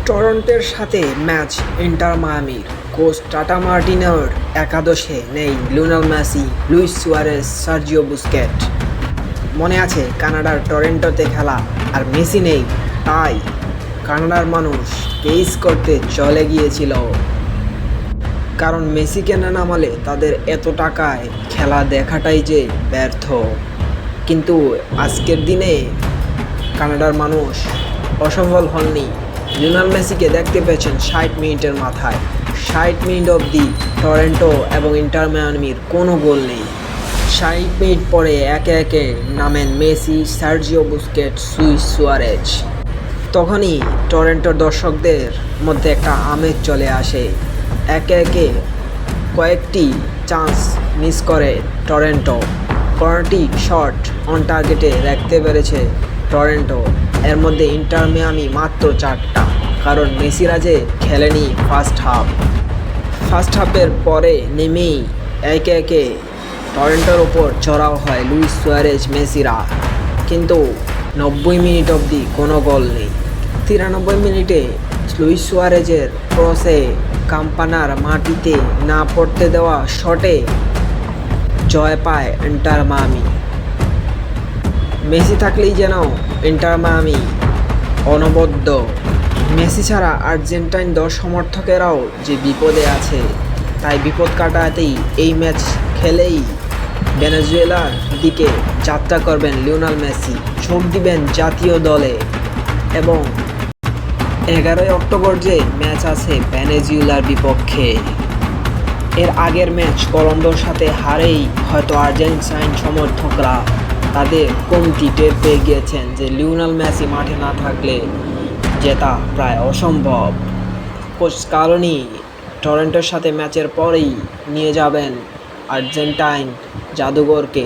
টরন্টোর সাথে match Inter মায়ামির। Coach Tata মার্টিনোর একাদশে নেই Lionel Messi, Luis Suarez, Sergio Busquets. মনে আছে কানাডার টরন্টোতে খেলা, আর মেসি নেই, তাই কানাডার মানুষ কেস করতে চলে গিয়েছিল। কারণ মেসিকে না নামালে তাদের এত টাকায় খেলা দেখাটাই যে ব্যর্থ। কিন্তু আজকের দিনে কানাডার মানুষ অসফল হননি। লিওনেল মেসিকে দেখতে পেয়েছেন 60 মিনিটের মাথায়। 60 মিনিট অবধি টরন্টো এবং ইন্টার মায়ামির কোনো গোল নেই। 60 মিনিট পরে একে একে নামেন মেসি, সার্জিও বুস্কেট, লুইস সুয়ারেজ। তখনই টরন্টোর দর্শকদের মধ্যে একটা আমেজ চলে আসে। একে একে কয়েকটি চান্স মিস করে টরন্টো। কর্নারটি শট অন টার্গেটে রাখতে পেরেছে টরন্টো। এর মধ্যে ইন্টার মায়ামি মাত্র 4টা, কারণ মেসিরা যে খেলেনি ফার্স্ট হাফের পরে নেমেই একে একে টরন্টোর ওপর চড়াও হয় লুইস সুয়ারেজ, মেসিরা। কিন্তু 90 মিনিট অবধি কোনো গোল নেই। 93 মিনিটে লুইস সুয়ারেজের ক্রসে কাম্পানার মাটিতে না পড়তে দেওয়া শটে জয় পায় ইন্টার মায়ামি। মেসি থাকলেই যেন ইন্টার মায়ামি অনবদ্য। মেসি ছাড়া আর্জেন্টাইন সমর্থকেরাও যে বিপদে আছে, তাই বিপদ কাটাতেই এই ম্যাচ খেলেই ভেনেজুয়েলার দিকে যাত্রা করবেন লিওনেল মেসি। যোগ দিবেন জাতীয় দলে। এবং 11 অক্টোবর যে ম্যাচ আছে ভেনেজুয়েলার বিপক্ষে, এর আগের ম্যাচ কলম্বোর সাথে হারেই হয়তো আর্জেন্টাইন সমর্থকরা তাদের কমতি টের পেয়ে গিয়েছেন যে লিওনেল মেসি মাঠে না থাকলে জেতা প্রায় অসম্ভব। কোচ স্কালোনি টরন্টোর সাথে ম্যাচের পরেই নিয়ে যাবেন আর্জেন্টাইন জাদুঘরকে